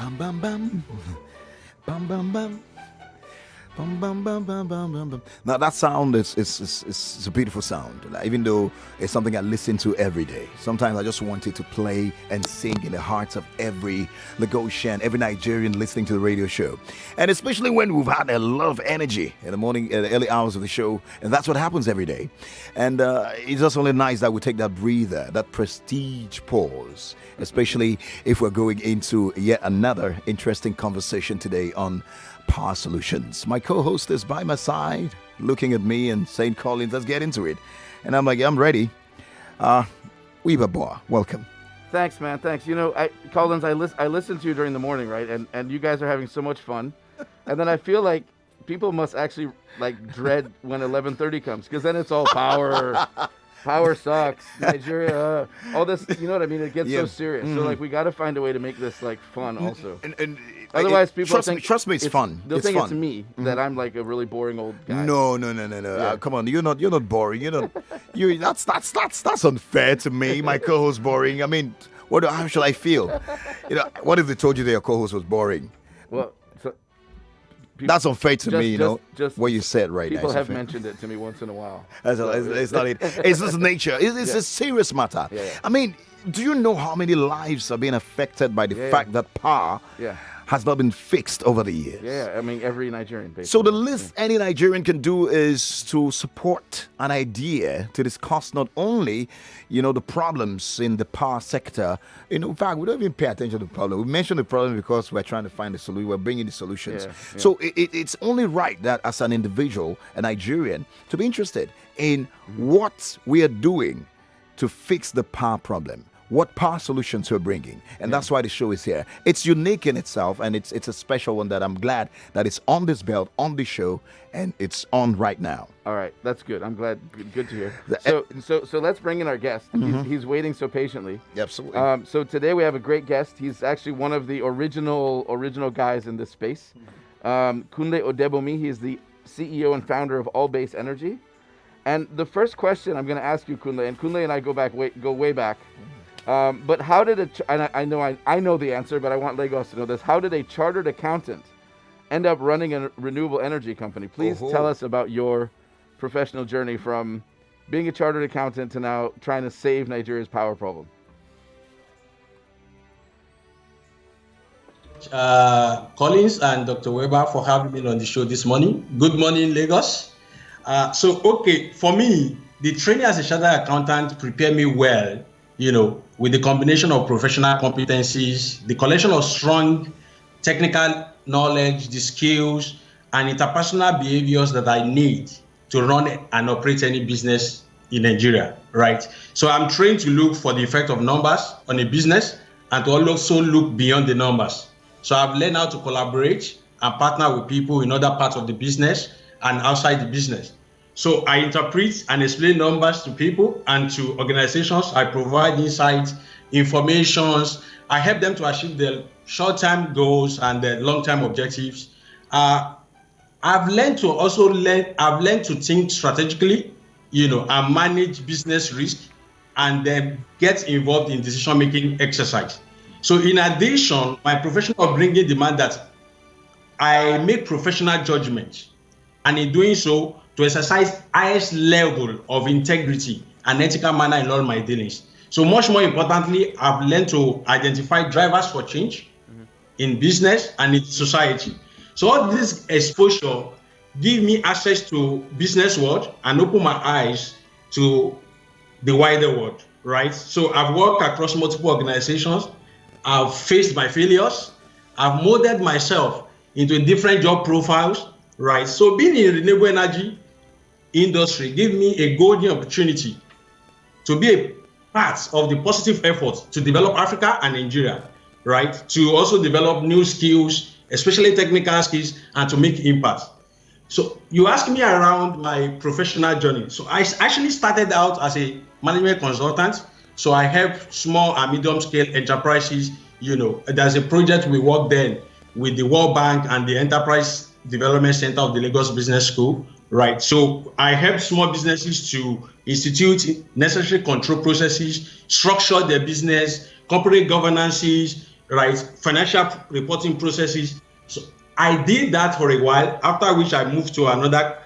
Bam bam bam. Bam bam bam. Bum, bum, bum, bum, bum, bum, bum. Now that sound is a beautiful sound. Like, even though it's something I listen to every day. Sometimes I just want it to play and sing in the hearts of every Lagosian, every Nigerian listening to the radio show. And especially when we've had a lot of energy in the morning, the early hours of the show, and that's what happens every day. And it's just only nice that we take that breather, that prestige pause, especially if we're going into yet another interesting conversation today on Power Solutions. My co-host is by my side, looking at me and saying, Collins, let's get into it. And I'm like, I'm ready. Wiebe Boer, welcome. Thanks, man. Thanks. You know, Collins, I listen to you during the morning, right? And you guys are having so much fun. And then I feel like people must actually like dread when 11:30 comes, because then it's all power. Power sucks. Nigeria, all this, you know what I mean? It gets so serious. So like, we got to find a way to make this like fun also. And otherwise, people trust me, it's fun. They'll it's think fun. it's me that I'm like a really boring old guy. No. Yeah. Come on, you're not boring. That's unfair to me. My co-host boring. I mean, how should I feel? What if they told you that your co-host was boring? Well, that's unfair to me, just what you said right now. People have mentioned it to me once in a while. It's not it. It's just nature. It's a serious matter. Yeah. I mean, do you know how many lives are being affected by the fact that power has not been fixed over the years? Yeah, I mean, every Nigerian, basically. So the least any Nigerian can do is to support an idea to discuss not only, the problems in the power sector. In fact, we don't even pay attention to the problem. We mention the problem because we're trying to find a solution. We're bringing the solutions. Yeah. So it's only right that as an individual, a Nigerian, to be interested in what we are doing to fix the power problem. What power solutions we're bringing. And that's why the show is here. It's unique in itself, and it's a special one that I'm glad that it's on this belt, on this show, and it's on right now. All right, that's good. I'm glad. Good to hear. So let's bring in our guest. He's waiting so patiently. Absolutely. So today we have a great guest. He's actually one of the original guys in this space. Kunle Odebunmi. He's the CEO and founder of AllBase Energy. And the first question I'm going to ask you, Kunle, and Kunle and I go way back. But how did I know the answer, but I want Lagos to know this. How did a chartered accountant end up running a renewable energy company? Please tell us about your professional journey from being a chartered accountant to now trying to save Nigeria's power problem. Collins and Dr. Weber for having me on the show this morning. Good morning, Lagos. For me, the training as a chartered accountant prepared me well, with the combination of professional competencies, the collection of strong technical knowledge, the skills, and interpersonal behaviors that I need to run and operate any business in Nigeria, right? So I'm trained to look for the effect of numbers on a business and to also look beyond the numbers. So I've learned how to collaborate and partner with people in other parts of the business and outside the business. So I interpret and explain numbers to people and to organizations. I provide insights, informations. I help them to achieve their short-term goals and their long-term objectives. I've learned to think strategically, and manage business risk, and then get involved in decision-making exercise. So in addition, my professional upbringing demands that I make professional judgment, and in doing so, to exercise highest level of integrity and ethical manner in all my dealings. So much more importantly, I've learned to identify drivers for change in business and in society. So all this exposure give me access to business world and open my eyes to the wider world, right? So I've worked across multiple organizations. I've faced my failures. I've molded myself into different job profiles, right? So being in renewable energy industry gave me a golden opportunity to be a part of the positive effort to develop Africa and Nigeria, right? To also develop new skills, especially technical skills, and to make impact. So you asked me around my professional journey. So I actually started out as a management consultant. So I help small and medium scale enterprises. There's a project we worked then with the World Bank and the Enterprise Development Center of the Lagos Business School, right? So I help small businesses to institute necessary control processes, structure their business, corporate governances, right? Financial reporting processes. So I did that for a while, after which I moved to another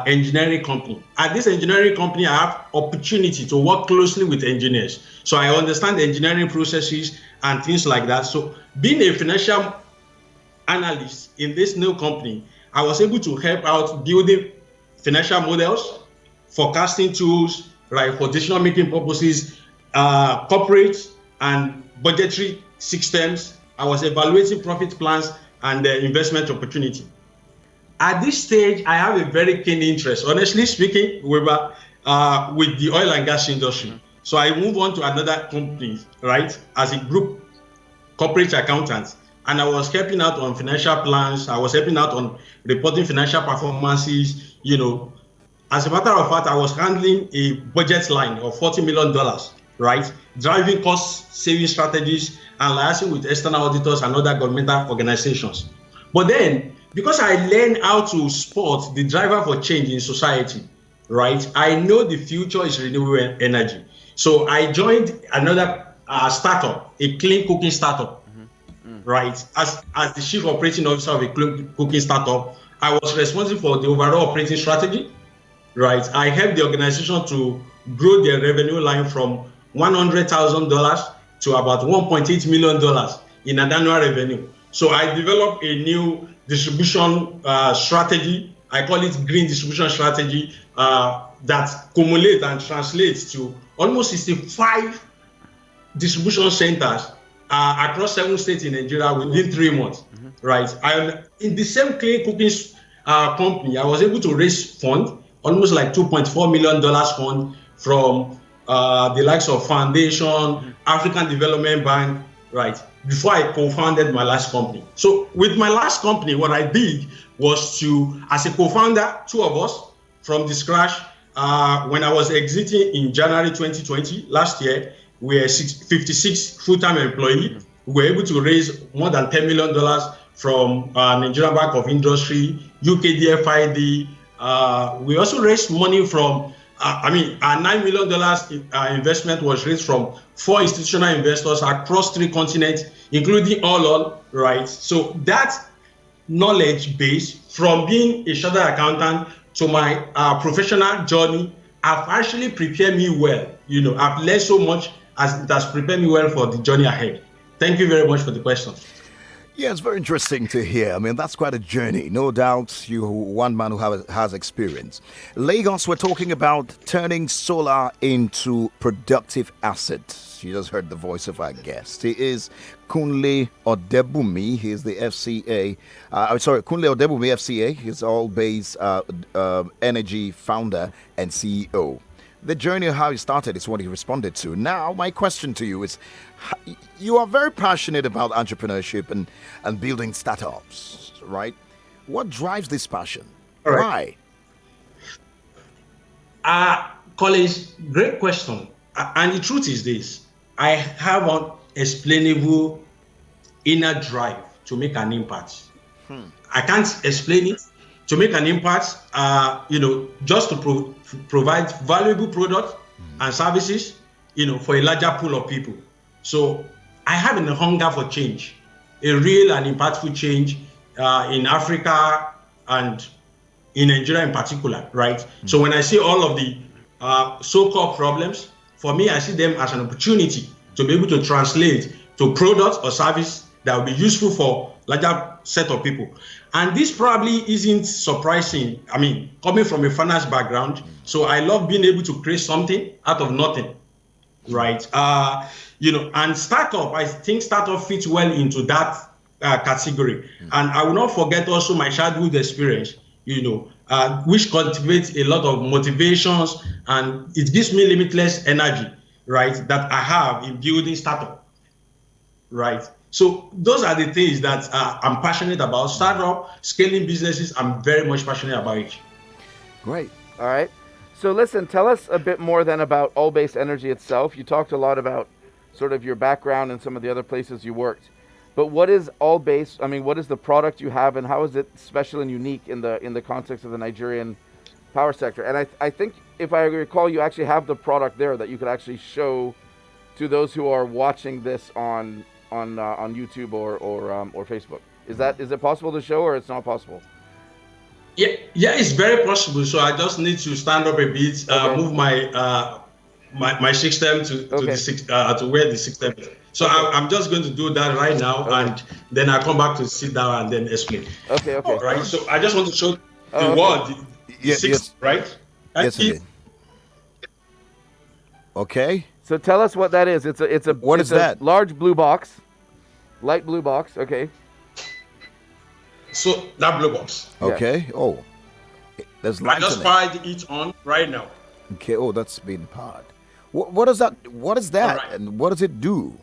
engineering company. At this engineering company, I have opportunity to work closely with engineers. So I understand the engineering processes and things like that. So being a financial analyst in this new company, I was able to help out building financial models, forecasting tools, right, for decision-making purposes, corporate and budgetary systems. I was evaluating profit plans and investment opportunity. At this stage, I have a very keen interest, honestly speaking, Wiebe, with the oil and gas industry. So I move on to another company, right, as a group corporate accountant. And I was helping out on financial plans. I was helping out on reporting financial performances. As a matter of fact, I was handling a budget line of $40 million, right? Driving cost saving strategies and liaising with external auditors and other governmental organizations. But then, because I learned how to spot the driver for change in society, right? I know the future is renewable energy. So I joined another startup, a clean cooking startup, right? As the chief operating officer of a clean cooking startup, I was responsible for the overall operating strategy, right? I helped the organization to grow their revenue line from $100,000 to about $1.8 million in an annual revenue. So I developed a new distribution strategy. I call it green distribution strategy that cumulates and translates to almost 65 distribution centers across 7 states in Nigeria within 3 months, right? In the same clean cooking company, I was able to raise funds, almost like $2.4 million fund from the likes of Foundation, African Development Bank, right? Before I co-founded my last company. So with my last company, what I did was to, as a co-founder, 2 of us from the scratch, when I was exiting in January 2020, last year, we were 56 full-time employees. We were able to raise more than $10 million from Nigerian Bank of Industry, UK DFID. We also raised money from, our $9 million investment was raised from 4 institutional investors across 3 continents, including all, right? So that knowledge base from being a chartered accountant to my professional journey have actually prepared me well. I've learned so much as it has prepared me well for the journey ahead. Thank you very much for the question. Yeah, it's very interesting to hear. That's quite a journey. No doubt you one man who has experience. Lagos, we're talking about turning solar into productive assets. You just heard the voice of our guest. He is Kunle Odebunmi. He is the FCA. Kunle Odebunmi, FCA. He's AllBase Energy founder and CEO. The journey of how he started is what he responded to. Now, my question to you is, you are very passionate about entrepreneurship and building startups, right? What drives this passion? Right. Why? College, great question. And the truth is this, I have an explainable inner drive to make an impact. I can't explain it. To make an impact, just to provide valuable products and services, for a larger pool of people. So I have a hunger for change, a real and impactful change in Africa and in Nigeria in particular, right? So when I see all of the so-called problems, for me, I see them as an opportunity to be able to translate to products or service that will be useful for larger set of people. And this probably isn't surprising. Coming from a finance background, so I love being able to create something out of nothing, right? And startup, I think startup fits well into that category. And I will not forget also my childhood experience, which cultivates a lot of motivations, and it gives me limitless energy, right, that I have in building startup, right? So those are the things that I'm passionate about. Startup, scaling businesses, I'm very much passionate about it. Great. All right. So listen, tell us a bit more then about AllBase Energy itself. You talked a lot about sort of your background and some of the other places you worked. But what is AllBase? What is the product you have, and how is it special and unique in the context of the Nigerian power sector? And I think, if I recall, you actually have the product there that you could actually show to those who are watching this on on YouTube or Facebook. Is it possible to show, or it's not possible? Yeah, it's very possible. So I just need to stand up a bit, move my system to where the system is. So I'm just going to do that right now, and then I come back to sit down and then explain. Okay. All right. So I just want to show the word, Yes. right? Yes, indeed. Okay. So tell us what that is. It's a What is that? Large blue box, light blue box. Okay. So that blue box. Okay. Oh, there's I light just in it. fired it on right now. Okay. Oh, that's been powered. What is that? What is that? Alright. And what does it do?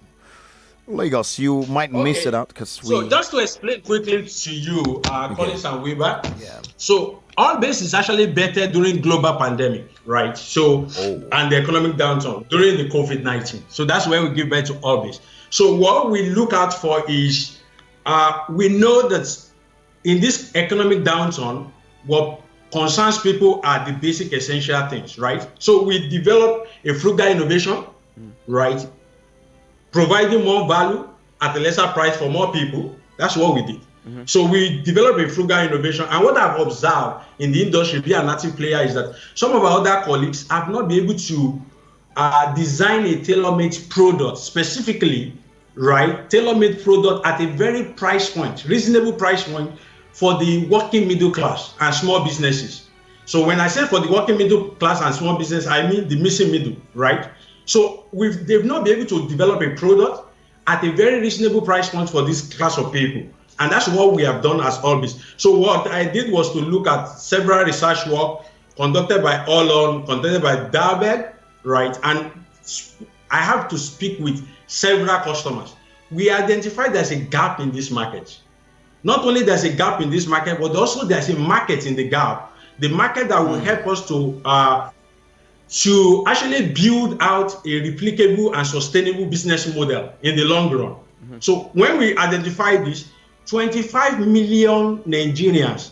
Lagos, you might miss Okay. it out because So just to explain quickly to you, Collins and Wiebe. Yeah. So AllBase is actually better during global pandemic, right? So and the economic downturn during the COVID-19. So that's where we give birth to AllBase. So what we look out for is we know that in this economic downturn, what concerns people are the basic essential things, right? So we develop a frugal innovation, right? Providing more value at a lesser price for more people. That's what we did. So we developed a frugal innovation. And what I've observed in the industry, be an active player, is that some of our other colleagues have not been able to design a tailor-made product specifically, right? Tailor-made product at a very price point, reasonable price point for the working middle class and small businesses. So when I say for the working middle class and small business, I mean the missing middle, right? So they've not been able to develop a product at a very reasonable price point for this class of people. And that's what we have done as AllBase. So what I did was to look at several research work conducted by Olon, conducted by David, right? And I have to speak with several customers. We identified there's a gap in this market. Not only there's a gap in this market, but also there's a market in the gap. The market that will help us to actually build out a replicable and sustainable business model in the long run. So when we identify this, 25 million Nigerians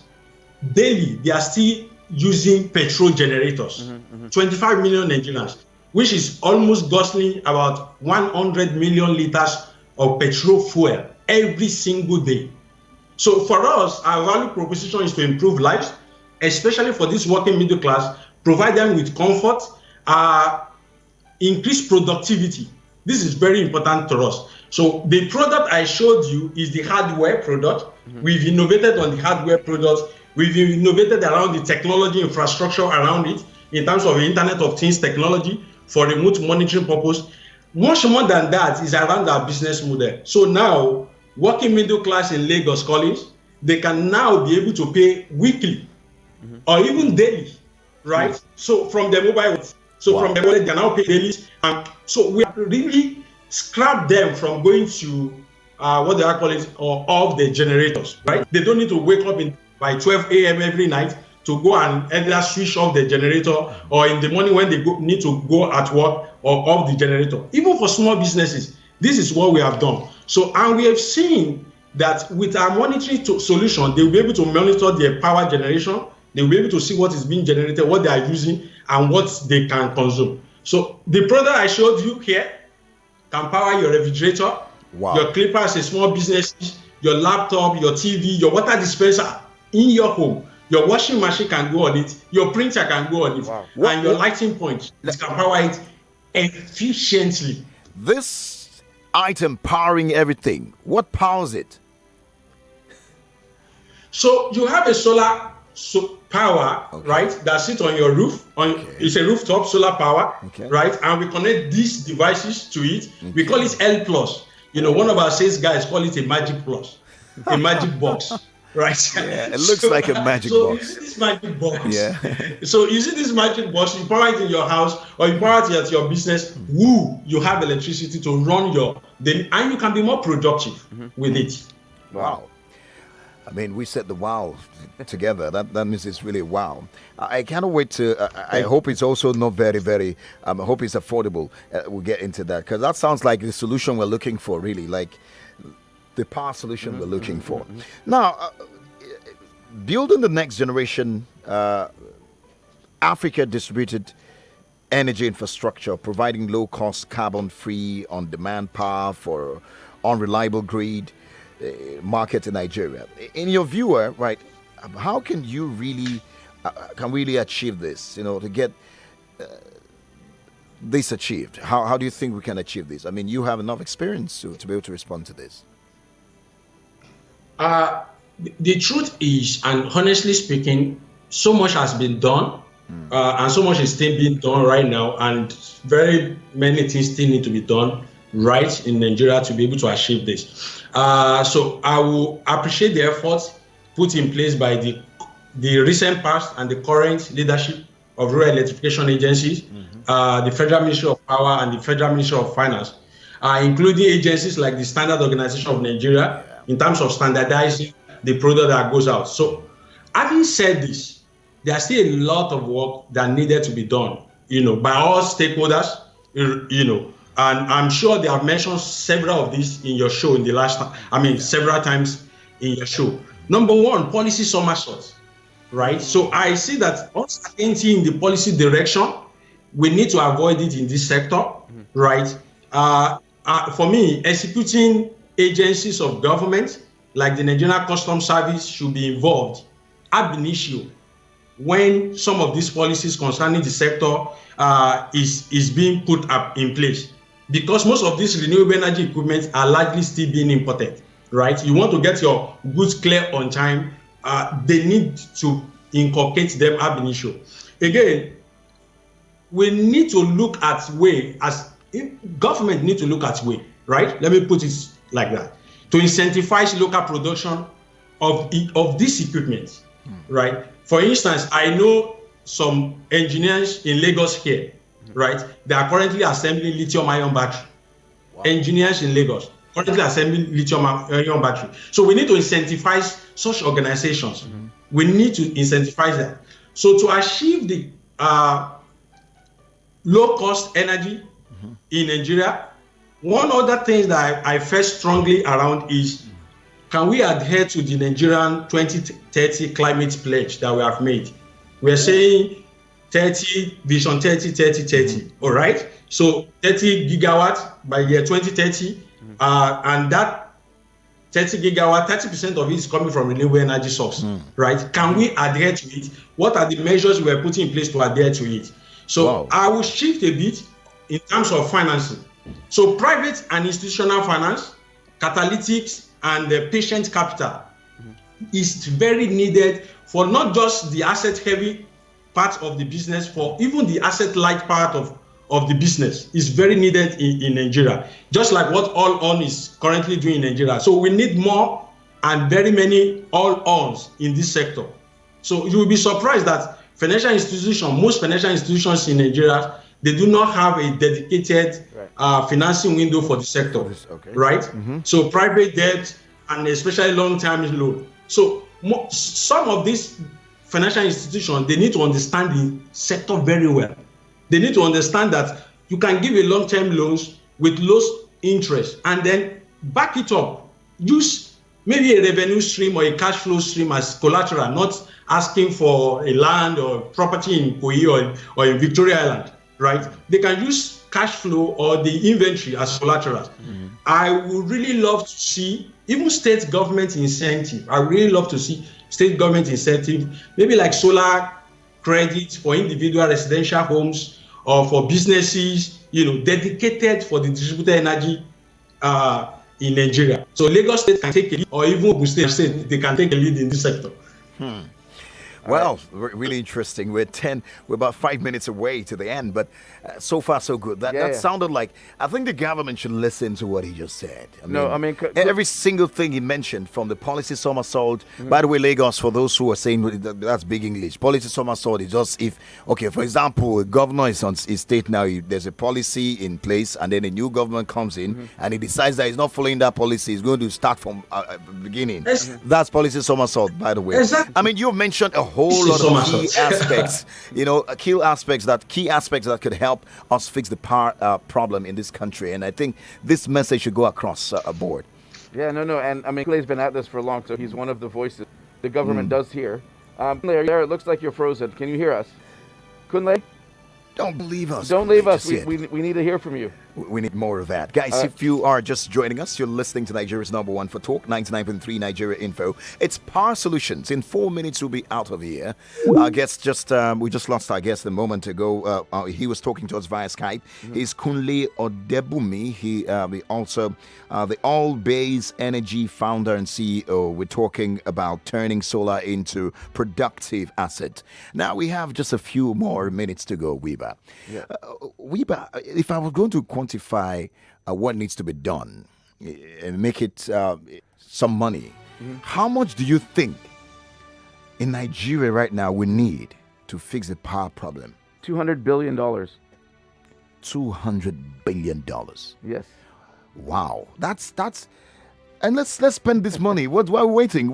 daily, they are still using petrol generators. 25 million Nigerians, which is almost guzzling about 100 million liters of petrol fuel every single day. So for us, our value proposition is to improve lives, especially for this working middle class, provide them with comfort, increase productivity. This is very important to us. So the product I showed you is the hardware product. We've innovated on the hardware product. We've innovated around the technology infrastructure around it in terms of Internet of Things technology for remote monitoring purpose. Much more than that is around our business model. So now, working middle class in Lagos, Collins, they can now be able to pay weekly or even daily, right? So from the mobile, from the wallet, they can now pay daily. And so we have really scrapped them from going to what they are calling or off the generators, right? They don't need to wake up by 12 a.m. every night to go and either switch off the generator or in the morning when they need to go at work or off the generator. Even for small businesses, this is what we have done. So, and we have seen that with our monitoring solution, they will be able to monitor their power generation. They will be able to see what is being generated, what they are using, and what they can consume. So the product I showed you here can power your refrigerator, your clipper as a small business, your laptop, your TV, your water dispenser in your home. Your washing machine can go on it, your printer can go on it, and your lighting point can power it efficiently. This item powering everything, what powers it? So you have a solar power, right, that sits on your roof. It's a rooftop solar power, right? And we connect these devices to it. We call it L plus. You know, one of our sales guys call it a magic plus, a magic box. Right. Yeah, it looks like a magic box. So you see this magic box. Yeah. So you see this magic box, you power it in your house or you power it at your business, you have electricity to run and you can be more productive with it. Wow. I mean, we said the wow together. That means it's really wow. I cannot wait to. I hope it's also not very, very. I hope it's affordable. We'll get into that because that sounds like the solution we're looking for, really. Like the power solution we're looking for. Now, building the next generation Africa distributed energy infrastructure, providing low-cost, carbon-free, on-demand power for unreliable grid market in Nigeria. In your viewer, right, how can you really achieve this? To get this achieved. How do you think we can achieve this? I mean, you have enough experience to be able to respond to this. The truth is, and honestly speaking, so much has been done, and so much is still being done right now, and very many things still need to be done right in Nigeria to be able to achieve this. So I will appreciate the efforts put in place by the recent past and the current leadership of rural electrification agencies, the Federal Ministry of Power and the Federal Ministry of Finance, including agencies like the Standard Organization of Nigeria, in terms of standardizing the product that goes out. So, having said this, there's still a lot of work that needed to be done, by all stakeholders, and I'm sure they have mentioned several of these in your show in the last time, several times in your show. Number one, policy somersaults, right? So I see that uncertainty in the policy direction, we need to avoid it in this sector, right? For me, executing agencies of government like the Nigerian Customs Service should be involved ab initio when some of these policies concerning the sector is being put up in place, because most of these renewable energy equipment are largely still being imported, right? You want to get your goods clear on time, they need to inculcate them ab initio. Again, we need to look at government need to look at way, right? Let me put it like that, to incentivize local production of this equipment, right? For instance, I know some engineers in Lagos here, right? They are currently assembling lithium-ion battery. Wow. Engineers in Lagos currently assembling lithium-ion battery. So we need to incentivize such organizations. We need to incentivize that. So to achieve the low-cost energy in Nigeria, one other thing that I felt strongly around is, can we adhere to the Nigerian 2030 climate pledge that we have made? We're saying 30, Vision 30, 30, 30, all right? So 30 gigawatt by year 2030, and that 30 gigawatt, 30% of it is coming from renewable energy source, right? Can we adhere to it? What are the measures we are putting in place to adhere to it? So I will shift a bit in terms of financing. So private and institutional finance, catalytics, and the patient capital is very needed for not just the asset-heavy part of the business, for even the asset-light part of the business is very needed in Nigeria, just like what All-On is currently doing in Nigeria. So we need more and very many All-Ons in this sector. So you will be surprised that most financial institutions in Nigeria, they do not have a dedicated financing window for the sector, right? So private debt and especially long-term loan. So some of these financial institutions, they need to understand the sector very well. They need to understand that you can give a long-term loans with low interest and then back it up. Use maybe a revenue stream or a cash flow stream as collateral, not asking for a land or property in Koyi or in Victoria Island, right? They can use cash flow or the inventory as collateral. I would really love to see even state government incentive. I really love to see state government incentive, maybe like solar credit for individual residential homes or for businesses, dedicated for the distributed energy in Nigeria. So Lagos State can take a lead, or even Ogun State, they can take a lead in this sector. Well, really interesting. We're about 5 minutes away to the end, but so far so good. That sounded like, I think the government should listen to what he just said. Every single thing he mentioned, from the policy somersault. By the way, Lagos, for those who are saying that's big English, policy somersault is just for example, a governor is on his state now, there's a policy in place, and then a new government comes in, and he decides that he's not following that policy, he's going to start from the beginning. That's policy somersault, by the way. Exactly. You've mentioned a whole lot of key aspects, key aspects that could help us fix the power problem in this country. And I think this message should go across board. Yeah, no. And Kunle's been at this for long, so he's one of the voices the government does hear. Kunle, are you there? It looks like you're frozen. Can you hear us? Kunle? Don't leave us. Don't leave us. We need to hear from you. We need more of that. Guys, if you are just joining us, you're listening to Nigeria's number one for talk, 99.3 Nigeria Info. It's Power Solutions. In 4 minutes, we'll be out of here. Our guest we just lost our guest a moment ago. He was talking to us via Skype. He's Kunle Odebunmi. He also the AllBase Energy founder and CEO. We're talking about turning solar into productive asset. Now, we have just a few more minutes to go, Wiebe. Yeah. Wiebe, if I was going to quantify what needs to be done and make it some money, how much do you think in Nigeria right now we need to fix the power problem? $200 billion. $200 billion. Yes. Wow. That's and let's spend this money. Why are we waiting?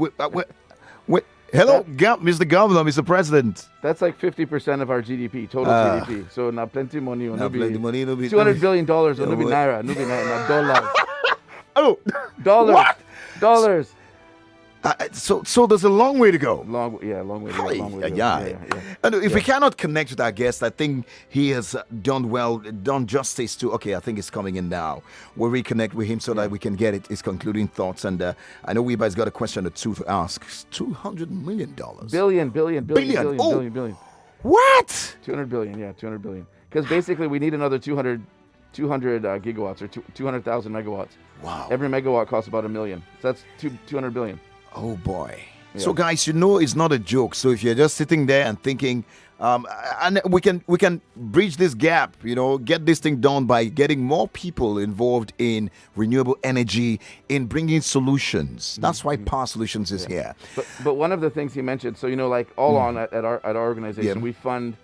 Hello, Mr. Governor, Mr. President. That's like 50% of our GDP, total GDP. So now plenty money. $200 billion. No be naira. No be naira. Dollars. Oh, dollars. What? Dollars. So there's a long way to go. Long way to go. Yeah. And if we cannot connect with our guest, I think he has done justice to. Okay, I think it's coming in now. We'll reconnect with him so that we can get his concluding thoughts. And I know Wiebe has got a question or two to ask. $200 million. Billion. What? 200 billion. Yeah, 200 billion. Because basically we need another 200 gigawatts or 200,000 megawatts. Wow. Every megawatt costs about $1 million. So that's 200 billion. Oh boy. Yeah. So guys, it's not a joke. So if you're just sitting there and thinking, and we can bridge this gap, get this thing done by getting more people involved in renewable energy, in bringing solutions. That's why Power Solutions is here. But one of the things he mentioned, so like All On at our organization, we fund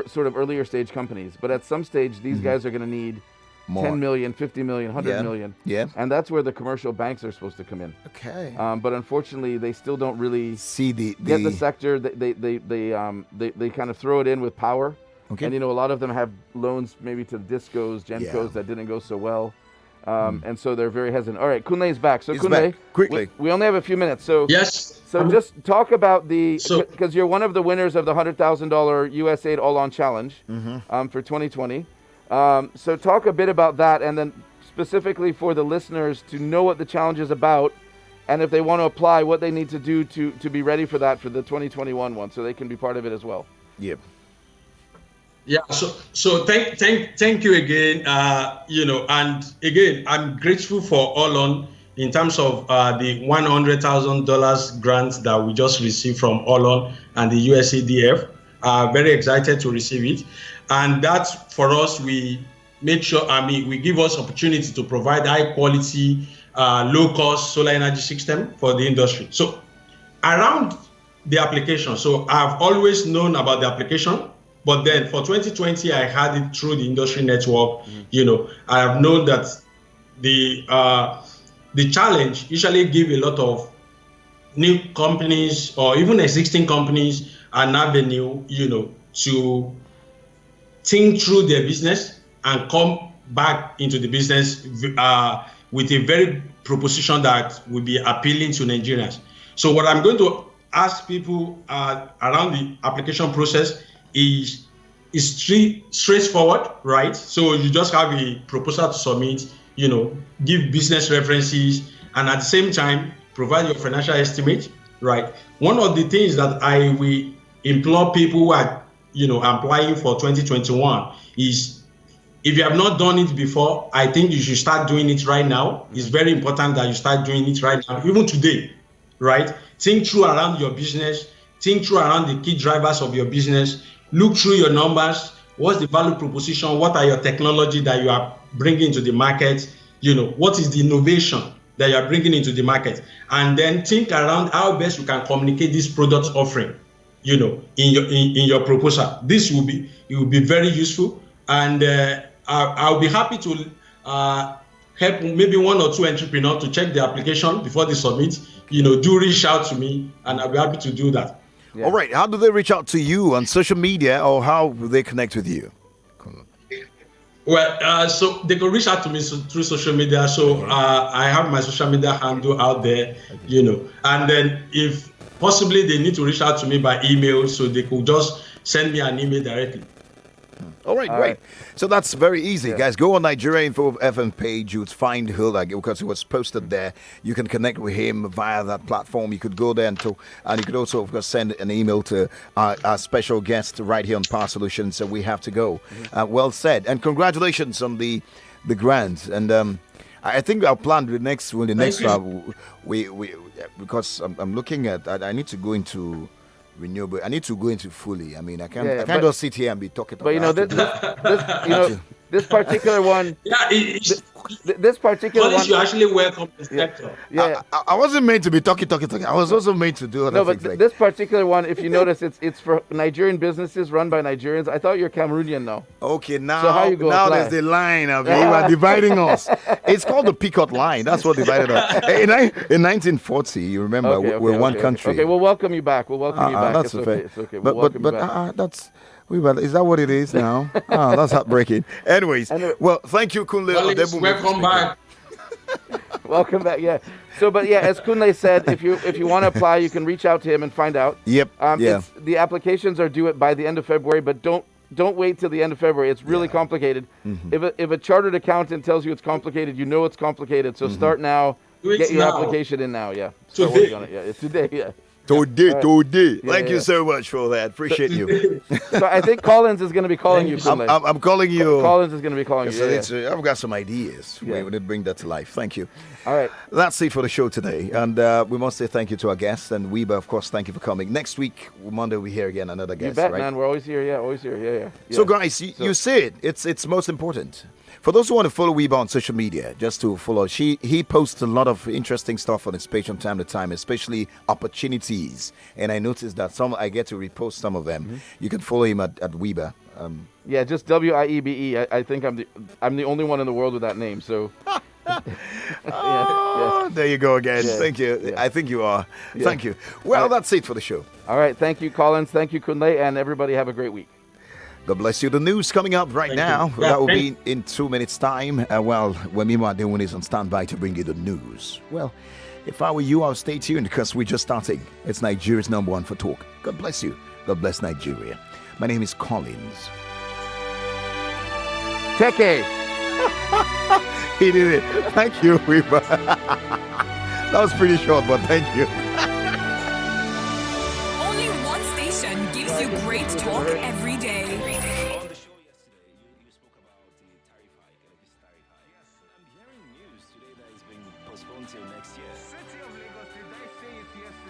sort of earlier stage companies. But at some stage, these guys are going to need more. 10 million, 50 million, 100 million. Yeah. And that's where the commercial banks are supposed to come in. Okay. But unfortunately, they still don't really see get the sector. They kind of throw it in with power. Okay. And a lot of them have loans maybe to discos, gencos that didn't go so well. And so they're very hesitant. All right, Kunle is back. So Kunle, quickly. We only have a few minutes. So yes. So just talk about because you're one of the winners of the $100,000 USAID All On Challenge for 2020. So talk a bit about that, and then specifically for the listeners to know what the challenge is about, and if they want to apply, what they need to do to be ready for that for the 2021 one, so they can be part of it as well. Yep. Yeah. So thank you again. And again, I'm grateful for All On in terms of the $100,000 grant that we just received from All On and the USADF. Very excited to receive it. And that's for us, we make sure, we give us opportunity to provide high quality, low cost solar energy system for the industry. So around the application, so I've always known about the application, but then for 2020, I had it through the industry network. I have known that the challenge usually give a lot of new companies or even existing companies an avenue, to think through their business and come back into the business with a very proposition that will be appealing to Nigerians. So what I'm going to ask people around the application process is straightforward, right? So you just have a proposal to submit, give business references, and at the same time, provide your financial estimate, right? One of the things that I will implore people who are applying for 2021 is, if you have not done it before, I think you should start doing it right now. It's very important that you start doing it right now, even today, right? Think through around your business, think through around the key drivers of your business, look through your numbers, what's the value proposition, what are your technology that you are bringing to the market, what is the innovation that you are bringing into the market, and then think around how best you can communicate this product offering, in your proposal. This will be very useful, and I'll be happy to help maybe one or two entrepreneurs to check the application before they submit. Do reach out to me, and I'll be happy to do that. Yeah. All right. How do they reach out to you on social media, or how will they connect with you? Well, so they can reach out to me through social media. So I have my social media handle out there, and then if possibly they need to reach out to me by email, so they could just send me an email directly. All right, great. So that's very easy, guys. Go on Nigeria Info FM page. You'd find Hilda because it was posted there. You can connect with him via that platform. You could go there and talk, and you could also, of course, send an email to our special guest right here on Power Solutions. So we have to go. Well said, and congratulations on the grant. And I think our plan the next round, we because I'm looking at. I need to go into renewable. I need to go into fully. I mean, I can't just sit here and be talking. But this particular one. Yeah, This particular Collins, one. you actually welcome the sector. I wasn't made to be talking. I was also made to do other No, but things. this particular one, if you notice, it's for Nigerian businesses run by Nigerians. I thought you're Cameroonian now. Okay, now So how you go now apply? there's the line of you are dividing us. It's called the Peacock line. That's what divided us. In 1940, you remember, we're one country. Okay, we'll welcome you back. We'll welcome you back. That's it's fair. okay. It's okay. We'll welcome you back. That's. Is that what it is now? That's heartbreaking. Anyways, well, thank you, Kunle. Collins, welcome back. Welcome back. Yeah. So, but yeah, as Kunle said, if you want to apply, you can reach out to him and find out. Yep. The applications are due by the end of February, but don't wait till the end of February. It's really complicated. If a chartered accountant tells you it's complicated, you know it's complicated. So start now. Get your application in now. Yeah. Start working on it. Yeah. It's today. Yeah. Today. Thank you so much for that. Appreciate you. So I think Collins is going to be calling you. I'm calling you. Collins is going to be calling you. I've got some ideas. We would bring that to life. Thank you. All right. That's it for the show today. And we must say thank you to our guests. And Wiebe, of course, thank you for coming. Next week, Monday, we're here again, another guest. You bet, right? man. We're always here. Yeah, always here. Yeah. So, guys, you see it. It's most important. For those who want to follow Wiebe on social media, just to follow, he posts a lot of interesting stuff on his page from time to time, especially opportunities. And I noticed that I get to repost some of them. You can follow him at Wiebe. Yeah, just Wiebe. I think I'm the only one in the world with that name. So. There you go again. Thank you. I think you are. Thank you. Well, that's it for the show. All right. Thank you, Collins. Thank you, Kunle. And everybody have a great week. God bless you. The news coming up right now. That will be in 2 minutes' time. Wemimo Adewun is on standby to bring you the news. Well, if I were you, I'll stay tuned because we're just starting. It's Nigeria's #1 for talk. God bless you. God bless Nigeria. My name is Collins. Teke. He did it. Thank you, Wiebe. That was pretty short, but thank you. Only one station gives you great talk every day. On the show yesterday, you spoke about the tariff hike, electricity tariff hike. Yes, I'm hearing news today that it's been postponed till next year. City of Lagos, did I say it yesterday?